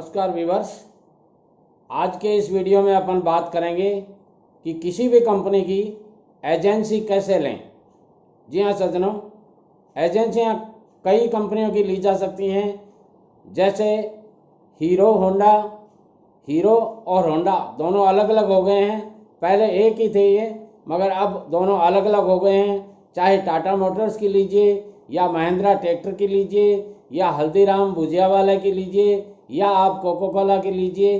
नमस्कार व्यूवर्स। आज के इस वीडियो में अपन बात करेंगे कि किसी भी कंपनी की एजेंसी कैसे लें। जी हाँ सज्जनों, एजेंसियां कई कंपनियों की ली जा सकती हैं, जैसे हीरो और होंडा दोनों अलग अलग हो गए हैं। पहले एक ही थे ये, मगर अब दोनों अलग अलग हो गए हैं। चाहे टाटा मोटर्स की लीजिए या महिंद्रा ट्रैक्टर की लीजिए या हल्दीराम भुजिया वाला की लीजिए या आप कोको कोला की लीजिए,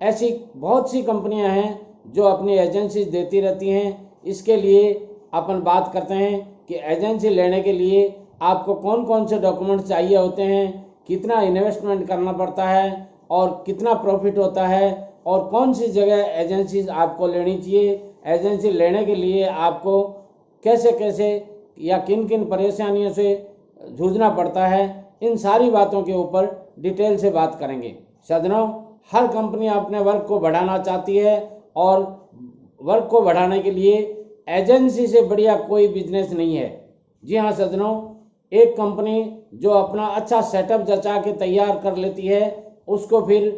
ऐसी बहुत सी कंपनियां हैं जो अपनी एजेंसी देती रहती हैं। इसके लिए अपन बात करते हैं कि एजेंसी लेने के लिए आपको कौन कौन से डॉक्यूमेंट चाहिए होते हैं, कितना इन्वेस्टमेंट करना पड़ता है और कितना प्रॉफिट होता है और कौन सी जगह एजेंसी आपको लेनी चाहिए। एजेंसी लेने के लिए आपको कैसे कैसे या किन किन परेशानियों से जूझना पड़ता है, इन सारी बातों के ऊपर डिटेल से बात करेंगे। सज्जनों, हर कंपनी अपने वर्क को बढ़ाना चाहती है और वर्क को बढ़ाने के लिए एजेंसी से बढ़िया कोई बिजनेस नहीं है। जी हाँ सज्जनों, एक कंपनी जो अपना अच्छा सेटअप जचा के तैयार कर लेती है, उसको फिर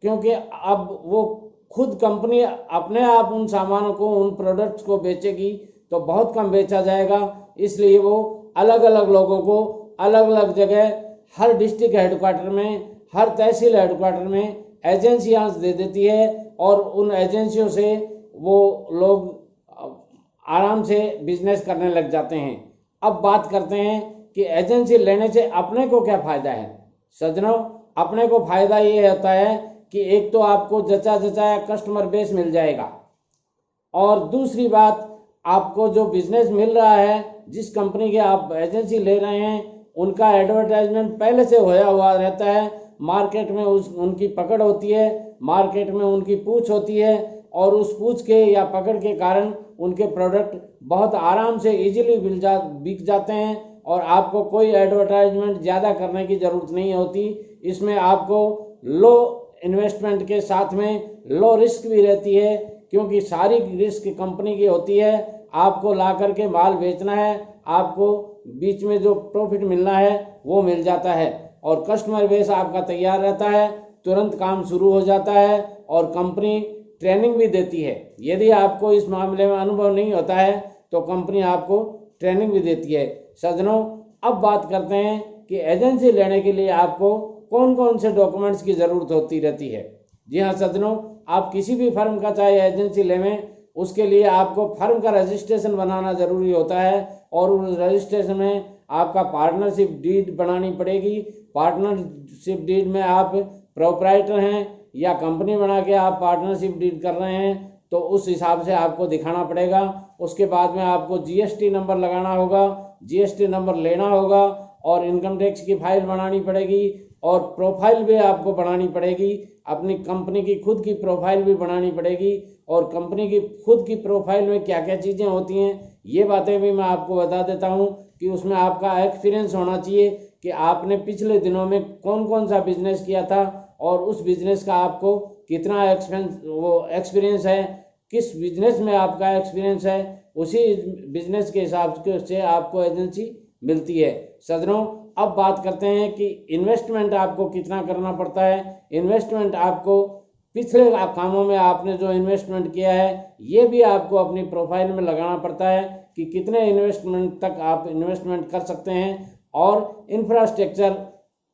क्योंकि अब वो खुद कंपनी अपने आप उन सामानों को, उन प्रोडक्ट्स को बेचेगी तो बहुत कम बेचा जाएगा। इसलिए वो अलग अलग लोगों को अलग अलग जगह, हर डिस्ट्रिक्ट हेडक्वार्टर में, हर तहसील हेडक्वार्टर में एजेंसियां दे देती है और उन एजेंसियों से वो लोग आराम से बिजनेस करने लग जाते हैं। अब बात करते हैं कि एजेंसी लेने से अपने को क्या फ़ायदा है। सज्जनों, अपने को फ़ायदा ये होता है कि एक तो आपको जचा जचाया कस्टमर बेस मिल जाएगा और दूसरी बात, आपको जो बिजनेस मिल रहा है, जिस कंपनी के आप एजेंसी ले रहे हैं, उनका एडवर्टाइजमेंट पहले से होया हुआ रहता है। मार्केट में उनकी पकड़ होती है, मार्केट में उनकी पूछ होती है और उस पूछ के या पकड़ के कारण उनके प्रोडक्ट बहुत आराम से इजीली बिक जाते हैं और आपको कोई एडवर्टाइजमेंट ज़्यादा करने की ज़रूरत नहीं होती। इसमें आपको लो इन्वेस्टमेंट के साथ में लो रिस्क भी रहती है, क्योंकि सारी रिस्क कंपनी की होती है। आपको ला करके माल बेचना है, आपको बीच में जो प्रॉफिट मिलना है वो मिल जाता है और कस्टमर बेस आपका तैयार रहता है, तुरंत काम शुरू हो जाता है और कंपनी ट्रेनिंग भी देती है। यदि आपको इस मामले में अनुभव नहीं होता है तो कंपनी आपको ट्रेनिंग भी देती है। सज्जनों, अब बात करते हैं कि एजेंसी लेने के लिए आपको कौन कौन से डॉक्यूमेंट्स की ज़रूरत होती रहती है। जी हाँ सज्जनों, आप किसी भी फर्म का चाहे एजेंसी लेवें, उसके लिए आपको फर्म का रजिस्ट्रेशन बनाना ज़रूरी होता है और उस रजिस्ट्रेशन में आपका पार्टनरशिप डीड बनानी पड़ेगी। पार्टनरशिप डीड में आप प्रोप्राइटर हैं या कंपनी बना के आप पार्टनरशिप डीड कर रहे हैं तो उस हिसाब से आपको दिखाना पड़ेगा। उसके बाद में आपको जीएसटी नंबर लगाना होगा, जीएसटी नंबर लेना होगा और इनकम टैक्स की फाइल बनानी पड़ेगी और प्रोफाइल भी आपको बनानी पड़ेगी। अपनी कंपनी की खुद की प्रोफाइल भी बनानी पड़ेगी और कंपनी की खुद की प्रोफाइल में क्या क्या चीज़ें होती हैं, ये बातें भी मैं आपको बता देता हूँ कि उसमें आपका एक्सपीरियंस होना चाहिए कि आपने पिछले दिनों में कौन कौन सा बिजनेस किया था और उस बिजनेस का आपको कितना एक्सपीरियंस है, किस बिजनेस में आपका एक्सपीरियंस है, उसी बिजनेस के हिसाब से आपको एजेंसी मिलती है। सज्जनों, अब बात करते हैं कि इन्वेस्टमेंट आपको कितना करना पड़ता है। इन्वेस्टमेंट आपको पिछले कामों में आपने जो इन्वेस्टमेंट किया है ये भी आपको अपनी प्रोफाइल में लगाना पड़ता है कि कितने इन्वेस्टमेंट तक आप इन्वेस्टमेंट कर सकते हैं और इंफ्रास्ट्रक्चर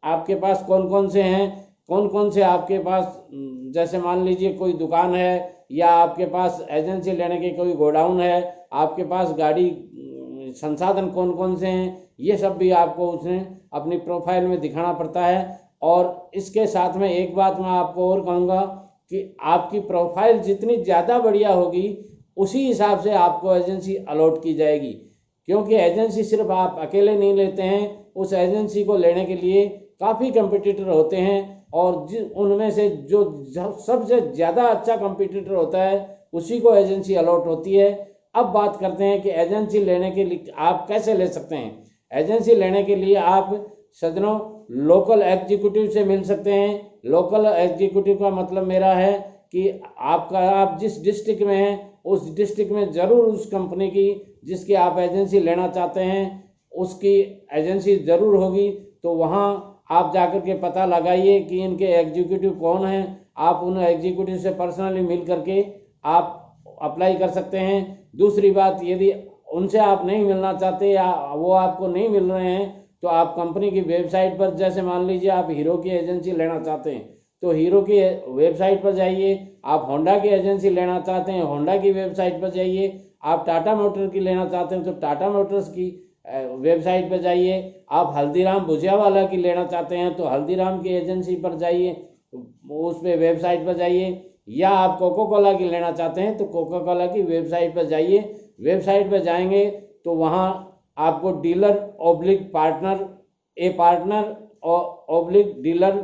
आपके पास कौन कौन से हैं, कौन कौन से आपके पास, जैसे मान लीजिए कोई दुकान है या आपके पास एजेंसी लेने के कोई गोडाउन है, आपके पास गाड़ी संसाधन कौन कौन से हैं, ये सब भी आपको उसने अपनी प्रोफाइल में दिखाना पड़ता है। और इसके साथ में एक बात मैं आपको और कहूँगा कि आपकी प्रोफाइल जितनी ज़्यादा बढ़िया होगी उसी हिसाब से आपको एजेंसी अलॉट की जाएगी, क्योंकि एजेंसी सिर्फ आप अकेले नहीं लेते हैं। उस एजेंसी को लेने के लिए काफ़ी कंपटीटर होते हैं और उनमें से जो सबसे ज़्यादा अच्छा कंपटीटर होता है उसी को एजेंसी अलॉट होती है। अब बात करते हैं कि एजेंसी लेने के लिए आप कैसे ले सकते हैं। एजेंसी लेने के लिए आप सज्जनों लोकल एग्जीक्यूटिव से मिल सकते हैं। लोकल एग्जीक्यूटिव का मतलब मेरा है कि आप जिस डिस्ट्रिक्ट में हैं उस डिस्ट्रिक्ट में ज़रूर उस कंपनी की जिसकी आप एजेंसी लेना चाहते हैं उसकी एजेंसी ज़रूर होगी, तो वहाँ आप जाकर के पता लगाइए कि इनके एग्जीक्यूटिव कौन हैं। आप उन एग्जीक्यूटिव से पर्सनली मिल करके आप अप्लाई कर सकते हैं। दूसरी बात, यदि उनसे आप नहीं मिलना चाहते या वो आपको नहीं मिल रहे हैं तो आप कंपनी की वेबसाइट पर, जैसे मान लीजिए आप हीरो की एजेंसी लेना चाहते हैं तो हीरो की वेबसाइट पर जाइए। आप होंडा की एजेंसी लेना चाहते हैं, होंडा की वेबसाइट पर जाइए। आप टाटा मोटर की लेना चाहते हैं तो टाटा मोटर्स की वेबसाइट पर जाइए। आप हल्दीराम भुजिया वाला की लेना चाहते हैं तो हल्दीराम की एजेंसी पर जाइए, उस पर वेबसाइट पर जाइए। या आप कोको कोला की लेना चाहते हैं तो कोको कोला की वेबसाइट पर जाइए। वेबसाइट पर जाएंगे तो वहाँ आपको डीलर ऑब्लिक पार्टनर, ए पार्टनर और ऑब्लिक डीलर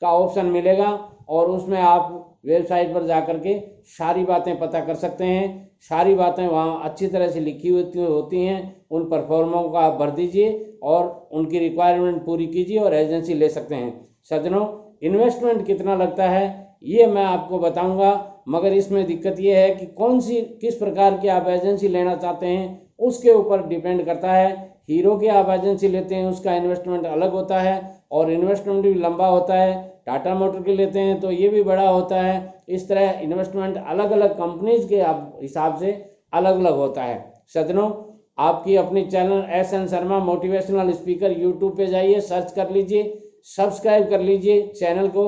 का ऑप्शन मिलेगा और उसमें आप वेबसाइट पर जाकर के सारी बातें पता कर सकते हैं। सारी बातें वहाँ अच्छी तरह से लिखी होती हैं। उन परफॉर्मों को आप भर दीजिए और उनकी रिक्वायरमेंट पूरी कीजिए और एजेंसी ले सकते हैं। सज्जनों, इन्वेस्टमेंट कितना लगता है ये मैं आपको बताऊंगा, मगर इसमें दिक्कत ये है कि किस प्रकार की आप एजेंसी लेना चाहते हैं उसके ऊपर डिपेंड करता है। हीरो की आप एजेंसी लेते हैं उसका इन्वेस्टमेंट अलग होता है और इन्वेस्टमेंट भी लंबा होता है। टाटा मोटर के लेते हैं तो ये भी बड़ा होता है। इस तरह इन्वेस्टमेंट अलग अलग कंपनीज के हिसाब से अलग अलग होता है। सज्जनों, आपकी अपनी channel SN Sharma motivational speaker YouTube पे जाइए, सर्च कर लीजिए, सब्सक्राइब कर लीजिए चैनल को।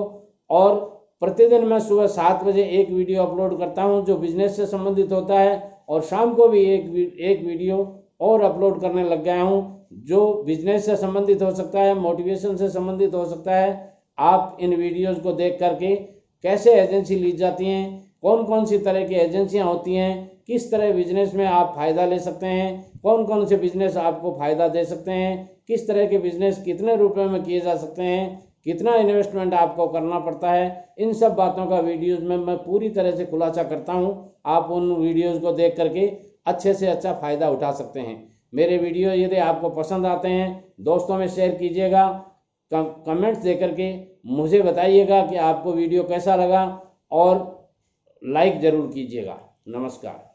और प्रतिदिन मैं सुबह 7 बजे एक वीडियो अपलोड करता हूं जो बिजनेस से संबंधित होता है और शाम को भी एक वीडियो और अपलोड करने लग गया हूं जो बिजनेस से संबंधित हो सकता है, मोटिवेशन से संबंधित हो सकता है। आप इन वीडियोस को देख करके कैसे एजेंसी ली जाती हैं, कौन कौन सी तरह की एजेंसियां होती हैं, किस तरह बिजनेस में आप फ़ायदा ले सकते हैं, कौन कौन से बिजनेस आपको फ़ायदा दे सकते हैं, किस तरह के बिजनेस कितने रुपए में किए जा सकते हैं, कितना इन्वेस्टमेंट आपको करना पड़ता है, इन सब बातों का वीडियोस में मैं पूरी तरह से खुलासा करता हूं। आप उन वीडियोस को देख करके अच्छे से अच्छा फ़ायदा उठा सकते हैं। मेरे वीडियो यदि आपको पसंद आते हैं दोस्तों में शेयर कीजिएगा, कमेंट्स दे करके मुझे बताइएगा कि आपको वीडियो कैसा लगा और लाइक ज़रूर कीजिएगा। नमस्कार।